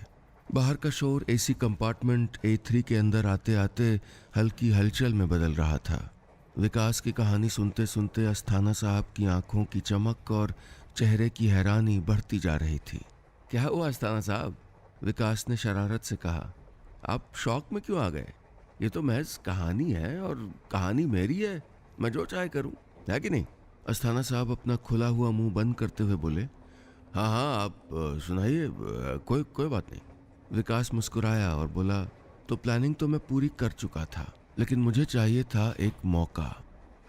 बाहर का शोर एसी कंपार्टमेंट A3 के अंदर आते आते हल्की हलचल में बदल रहा था। विकास की कहानी सुनते सुनते अस्थाना साहब की आंखों की चमक और चेहरे की हैरानी बढ़ती जा रही थी। क्या हुआ अस्थाना साहब? विकास ने शरारत से कहा। आप शौक में क्यों आ गए? ये तो महज कहानी है और कहानी मेरी है, मैं जो चाहे करूं, है कि नहीं? अस्थाना साहब अपना खुला हुआ मुंह बंद करते हुए बोले, हाँ हाँ आप सुनाइए, कोई बात नहीं। विकास मुस्कुराया और बोला, तो प्लानिंग तो मैं पूरी कर चुका था, लेकिन मुझे चाहिए था एक मौका।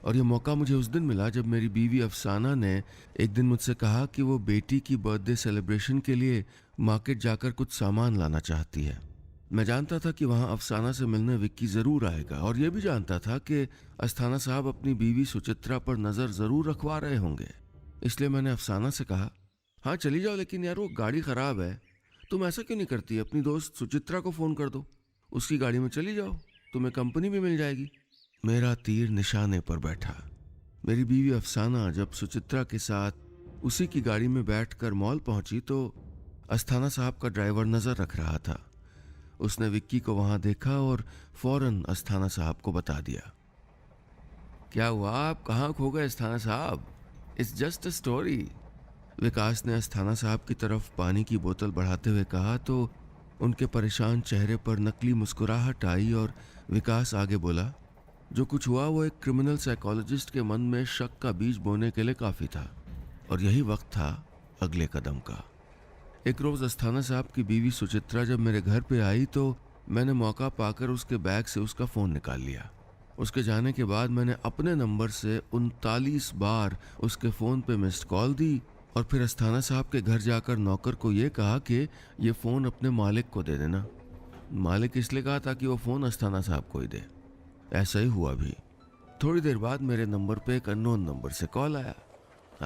और ये मौका मुझे उस दिन मिला जब मेरी बीवी अफसाना ने एक दिन मुझसे कहा कि वो बेटी की बर्थडे सेलिब्रेशन के लिए मार्केट जाकर कुछ सामान लाना चाहती है। मैं जानता था कि वहाँ अफसाना से मिलने विक्की ज़रूर आएगा, और यह भी जानता था कि अस्थाना साहब अपनी बीवी सुचित्रा पर नज़र ज़रूर रखवा रहे होंगे। इसलिए मैंने अफसाना से कहा, हाँ चली जाओ, लेकिन यार वो गाड़ी ख़राब है। तुम ऐसा क्यों नहीं करती, अपनी दोस्त सुचित्रा को फ़ोन कर दो, उसकी गाड़ी में चली जाओ, तुम्हें कंपनी भी मिल जाएगी। मेरा तीर निशाने पर बैठा। मेरी बीवी अफसाना जब सुचित्रा के साथ उसी की गाड़ी में बैठकर मॉल पहुंची तो अस्थाना साहब का ड्राइवर नज़र रख रहा था। उसने विक्की को वहां देखा और फौरन अस्थाना साहब को बता दिया। क्या हुआ, आप कहाँ खो गए अस्थाना साहब? It's just a story. Vikas ने अस्थाना साहब की तरफ पानी की बोतल बढ़ाते हुए कहा तो उनके परेशान चेहरे पर नकली मुस्कुराहट आई और विकास आगे बोला, जो कुछ हुआ वो एक क्रिमिनल साइकोलॉजिस्ट के मन में शक का बीज बोने के लिए काफ़ी था, और यही वक्त था अगले कदम का। एक रोज़ अस्थाना साहब की बीवी सुचित्रा जब मेरे घर पे आई तो मैंने मौका पाकर उसके बैग से उसका फ़ोन निकाल लिया। उसके जाने के बाद मैंने अपने नंबर से 39 बार उसके फ़ोन पे मिस्ड कॉल दी और फिर अस्थाना साहब के घर जाकर नौकर को ये कहा कि ये फ़ोन अपने मालिक को दे देना। मालिक इसलिए कहा ताकि वो फ़ोन अस्थाना साहब को ही दे। ऐसा ही हुआ भी। थोड़ी देर बाद मेरे नंबर पे एक अननोन नंबर से कॉल आया।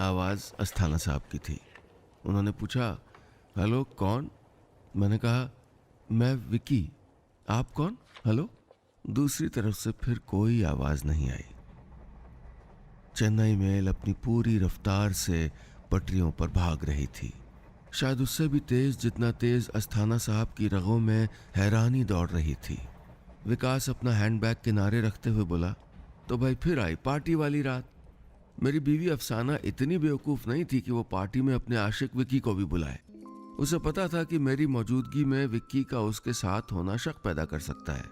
आवाज़ अस्थाना साहब की थी। उन्होंने पूछा, हेलो कौन? मैंने कहा, मैं विक्की। आप कौन? हेलो। दूसरी तरफ से फिर कोई आवाज़ नहीं आई। चेन्नई मेल अपनी पूरी रफ्तार से पटरियों पर भाग रही थी, शायद उससे भी तेज़ जितना तेज़ अस्थाना साहब की रगों में हैरानी दौड़ रही थी। विकास अपना हैंडबैग किनारे रखते हुए बोला, तो भाई फिर आई पार्टी वाली रात। मेरी बीवी अफसाना इतनी बेवकूफ़ नहीं थी कि वो पार्टी में अपने आशिक विक्की को भी बुलाए। उसे पता था कि मेरी मौजूदगी में विक्की का उसके साथ होना शक पैदा कर सकता है,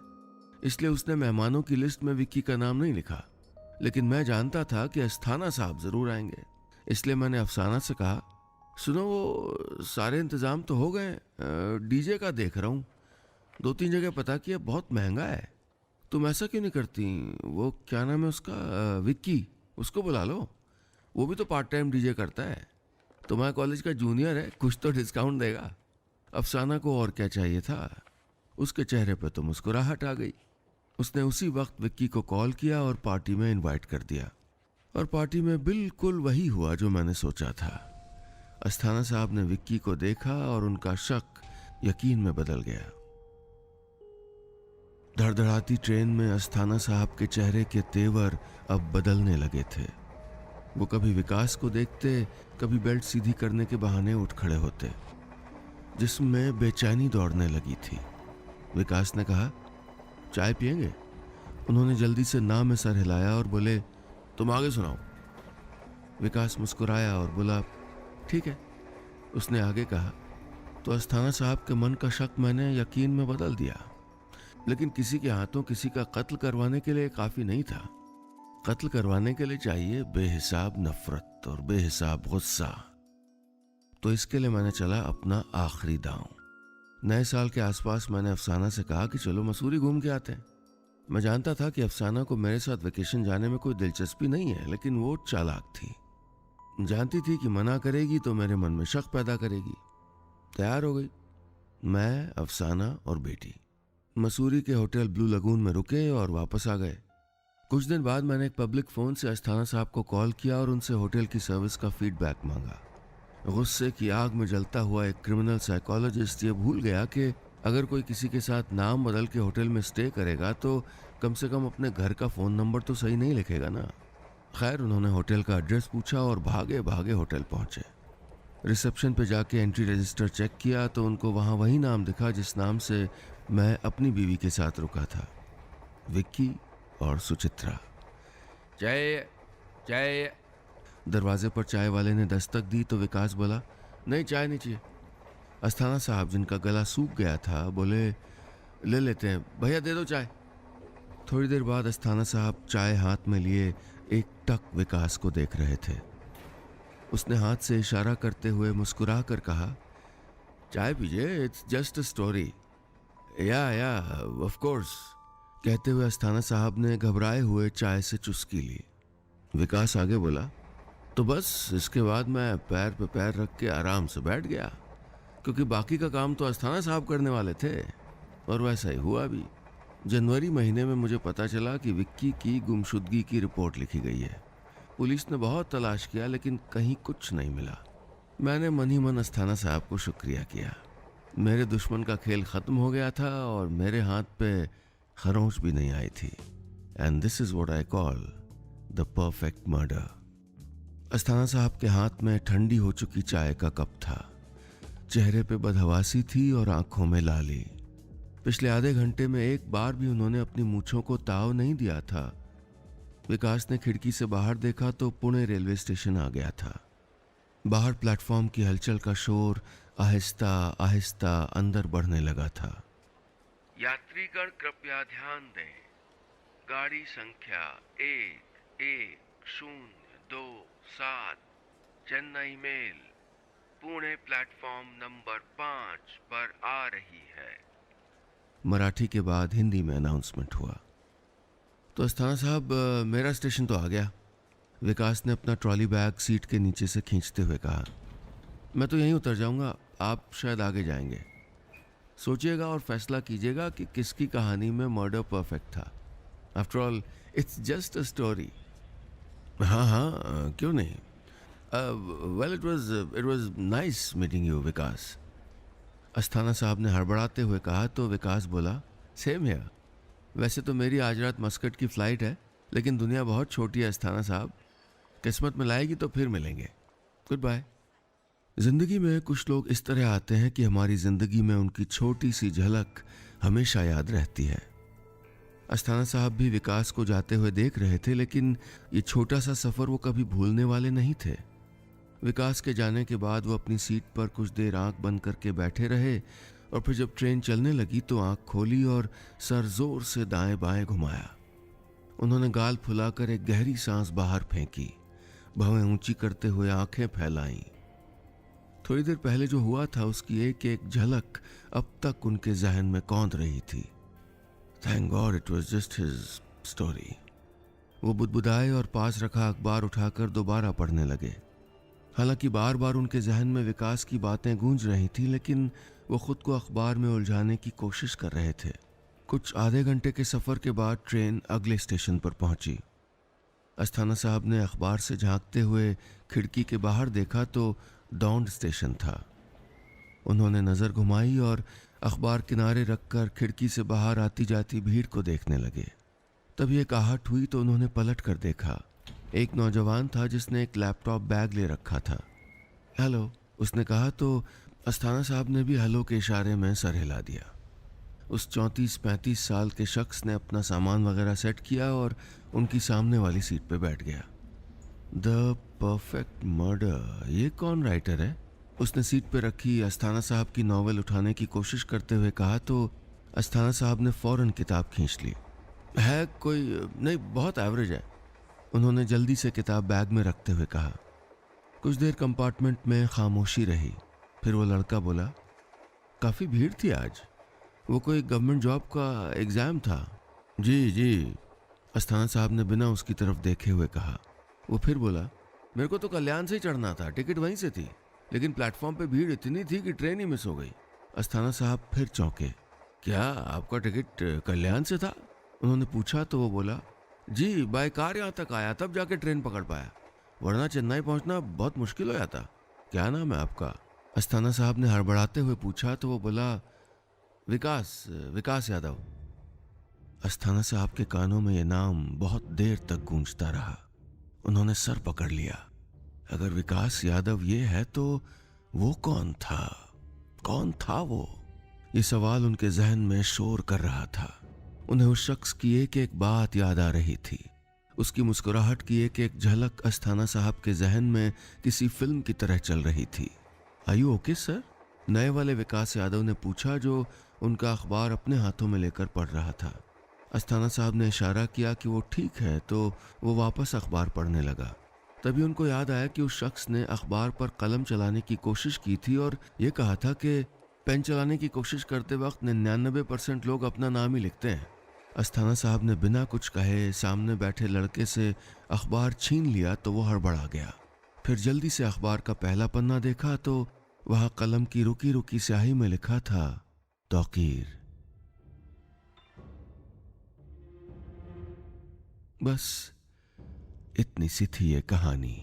इसलिए उसने मेहमानों की लिस्ट में विक्की का नाम नहीं लिखा। लेकिन मैं जानता था कि अस्थाना साहब ज़रूर आएंगे, इसलिए मैंने अफसाना से कहा, सुनो, वो सारे इंतज़ाम तो हो गए, डीजे का देख रहा हूँ। 2-3 जगह पता किया, बहुत महंगा है। तुम ऐसा क्यों नहीं करती? वो क्या नाम है उसका, विक्की, उसको बुला लो। वो भी तो पार्ट टाइम डीजे करता है। तुम्हारे कॉलेज का जूनियर है, कुछ तो डिस्काउंट देगा। अफसाना को और क्या चाहिए था? उसके चेहरे पर तो मुस्कुराहट आ गई। उसने उसी वक्त विक्की को कॉल किया और पार्टी में इनवाइट कर दिया। और पार्टी में बिल्कुल वही हुआ जो मैंने सोचा था। अस्थाना साहब ने विक्की को देखा और उनका शक यकीन में बदल गया। धड़धड़ाती ट्रेन में अस्थाना साहब के चेहरे के तेवर अब बदलने लगे थे। वो कभी विकास को देखते, कभी बेल्ट सीधी करने के बहाने उठ खड़े होते। जिसमें बेचैनी दौड़ने लगी थी। विकास ने कहा, चाय पिएंगे? उन्होंने जल्दी से ना में सर हिलाया और बोले, तुम आगे सुनाओ। विकास मुस्कुराया और बोला, ठीक है। उसने आगे कहा, तो अस्थाना साहब के मन का शक मैंने यकीन में बदल दिया। लेकिन किसी के हाथों किसी का कत्ल करवाने के लिए काफी नहीं था। कत्ल करवाने के लिए चाहिए बेहिसाब नफरत और बेहिसाब गुस्सा। तो इसके लिए मैंने चला अपना आखिरी दांव। नए साल के आसपास मैंने अफसाना से कहा कि चलो मसूरी घूम के आते हैं। मैं जानता था कि अफसाना को मेरे साथ वेकेशन जाने में कोई दिलचस्पी नहीं है, लेकिन वो चालाक थी। जानती थी कि मना करेगी तो मेरे मन में शक पैदा करेगी। तैयार हो गई। मैं, अफसाना और बेटी मसूरी के होटल ब्लू लगून में रुके और वापस आ गए। कुछ दिन बाद मैंने एक पब्लिक फ़ोन से अस्थाना साहब को कॉल किया और उनसे होटल की सर्विस का फीडबैक मांगा। गुस्से की आग में जलता हुआ एक क्रिमिनल साइकोलॉजिस्ट ये भूल गया कि अगर कोई किसी के साथ नाम बदल के होटल में स्टे करेगा तो कम से कम अपने घर का फ़ोन नंबर तो सही नहीं लिखेगा ना। खैर, उन्होंने होटल का एड्रेस पूछा और भागे भागे होटल पहुंचे। रिसेप्शन पे जाके एंट्री रजिस्टर चेक किया तो उनको वहाँ वही नाम दिखा जिस नाम से मैं अपनी बीवी के साथ रुका था, विक्की और सुचित्रा। चाय चाय। दरवाजे पर चाय वाले ने दस्तक दी तो विकास बोला, नहीं चाय नहीं चाहिए। अस्थाना साहब, जिनका गला सूख गया था, बोले, ले लेते हैं भैया, दे दो चाय। थोड़ी देर बाद अस्थाना साहब चाय हाथ में लिए एक टक विकास को देख रहे थे। उसने हाथ से इशारा करते हुए मुस्कुरा कर कहा, चाय पीजिए, इट्स जस्ट अ स्टोरी। या ऑफ कोर्स। कहते हुए अस्थाना साहब ने घबराए हुए चाय से चुस्की ली। विकास आगे बोला, तो बस इसके बाद मैं पैर पे पैर रख के आराम से बैठ गया, क्योंकि बाकी का काम तो अस्थाना साहब करने वाले थे। और वैसा ही हुआ भी। जनवरी महीने में मुझे पता चला कि विक्की की गुमशुदगी की रिपोर्ट लिखी गई है। पुलिस ने बहुत तलाश किया लेकिन कहीं कुछ नहीं मिला। मैंने मन ही मन अस्थाना साहब को शुक्रिया किया। मेरे दुश्मन का खेल खत्म हो गया था और मेरे हाथ पे खरोंच भी नहीं आई थी। And this is what I call the perfect murder. Asthana साहब के हाथ में ठंडी हो चुकी चाय का कप था। चेहरे पे बदहवासी थी और आंखों में लाली। पिछले आधे घंटे में एक बार भी उन्होंने अपनी मूंछों को ताव नहीं दिया था। विकास ने खिड़की से बाहर देखा तो पुणे रेलवे स्टेशन आ गया था। बाहर प्लेटफॉर्म की हलचल का शोर आहिस्ता आहिस्ता अंदर बढ़ने लगा था। यात्रीगण कृपया ध्यान दें। गाड़ी संख्या 1107 Chennai mail Pune platform number 5 पर आ रही है। मराठी के बाद हिंदी में अनाउंसमेंट हुआ। तो अस्थाना साहब, मेरा स्टेशन तो आ गया। विकास ने अपना ट्रॉली बैग सीट के नीचे से खींचते हुए कहा, मैं तो यहीं उतर जाऊंगा, आप शायद आगे जाएंगे। सोचिएगा और फैसला कीजिएगा कि किसकी कहानी में मर्डर परफेक्ट था। After all it's just a story. हाँ, क्यों नहीं। Well, it was nice meeting you Vikas. Asthana साहब ने हड़बड़ाते हुए कहा तो विकास बोला, सेम हियर। वैसे तो मेरी आज रात मस्कट की फ़्लाइट है, लेकिन दुनिया बहुत छोटी है अस्थाना साहब। किस्मत में लाएगी तो फिर मिलेंगे। Good bye. जिंदगी में कुछ लोग इस तरह आते हैं कि हमारी जिंदगी में उनकी छोटी सी झलक हमेशा याद रहती है। अस्थाना साहब भी विकास को जाते हुए देख रहे थे, लेकिन ये छोटा सा सफर वो कभी भूलने वाले नहीं थे। विकास के जाने के बाद वो अपनी सीट पर कुछ देर आंख बंद करके बैठे रहे और फिर जब ट्रेन चलने लगी तो आंख खोली और सर जोर से दाएं बाएं घुमाया। उन्होंने गाल फुलाकर एक गहरी सांस बाहर फेंकी, भवें ऊंची करते हुए आंखें फैलाईं। थोड़ी देर पहले जो हुआ था उसकी एक एक झलक अब तक उनके जहन में कौंध रही थी। Thank God it was just his story. वो बुदबुदाए और पास रखा अखबार उठाकर दोबारा पढ़ने लगे। हालांकि बार बार उनके जहन में विकास की बातें गूंज रही थी, लेकिन वो खुद को अखबार में उलझाने की कोशिश कर रहे थे। कुछ आधे घंटे के सफ़र के बाद ट्रेन अगले स्टेशन पर पहुंची। अस्थाना साहब ने अखबार से झांकते हुए खिड़की के बाहर देखा तो दौंड स्टेशन था। उन्होंने नज़र घुमाई और अखबार किनारे रखकर खिड़की से बाहर आती जाती भीड़ को देखने लगे। तभी एक आहट हुई तो उन्होंने पलट कर देखा। एक नौजवान था जिसने एक लैपटॉप बैग ले रखा था। हेलो, उसने कहा तो अस्थाना साहब ने भी हेलो के इशारे में सर हिला दिया। उस 34-35 साल के शख्स ने अपना सामान वगैरह सेट किया और उनकी सामने वाली सीट पे बैठ गया। द परफेक्ट मर्डर, ये कौन राइटर है? उसने सीट पे रखी अस्थाना साहब की नॉवेल उठाने की कोशिश करते हुए कहा तो अस्थाना साहब ने फौरन किताब खींच ली। है कोई नहीं, बहुत एवरेज है, उन्होंने जल्दी से किताब बैग में रखते हुए कहा। कुछ देर कंपार्टमेंट में खामोशी रही। फिर वो लड़का बोला, काफ़ी भीड़ थी आज, वो कोई गवर्नमेंट जॉब का एग्ज़ाम था। जी जी, अस्थाना साहब ने बिना उसकी तरफ देखे हुए कहा। वो फिर बोला, मेरे को तो कल्याण से ही चढ़ना था, टिकट वहीं से थी, लेकिन प्लेटफॉर्म पे भीड़ इतनी थी कि ट्रेन ही मिस हो गई। अस्थाना साहब फिर चौंके। क्या आपका टिकट कल्याण से था? उन्होंने पूछा तो वो बोला, जी बाय कार यहाँ तक आया तब जाके ट्रेन पकड़ पाया, वरना चेन्नई पहुँचना बहुत मुश्किल हो जाता। क्या नाम है आपका? अस्थाना साहब ने हड़बड़ाते हुए पूछा तो वो बोला, विकास यादव। अस्थाना साहब के कानों में ये नाम बहुत देर तक गूंजता रहा। उन्होंने सर पकड़ लिया। अगर विकास यादव ये है तो वो कौन था? कौन था वो? ये सवाल उनके जहन में शोर कर रहा था। उन्हें उस शख्स की एक एक बात याद आ रही थी। उसकी मुस्कुराहट की एक एक झलक अस्थाना साहब के जहन में किसी फिल्म की तरह चल रही थी। Are you okay sir? नए वाले विकास यादव ने पूछा, जो उनका अखबार अपने हाथों में लेकर पढ़ रहा था। अस्थाना साहब ने इशारा किया कि वो ठीक है तो वो वापस अखबार पढ़ने लगा। तभी उनको याद आया कि उस शख्स ने अखबार पर कलम चलाने की कोशिश की थी और ये कहा था कि पेन चलाने की कोशिश करते वक्त 99% लोग अपना नाम ही लिखते हैं। अस्थाना साहब ने बिना कुछ कहे सामने बैठे लड़के से अखबार छीन लिया तो वो हड़बड़ा गया। फिर जल्दी से अखबार का पहला पन्ना देखा तो वहां कलम की रुकी रुकी स्याही में लिखा था, तौकीर। बस इतनी सी थी ये कहानी।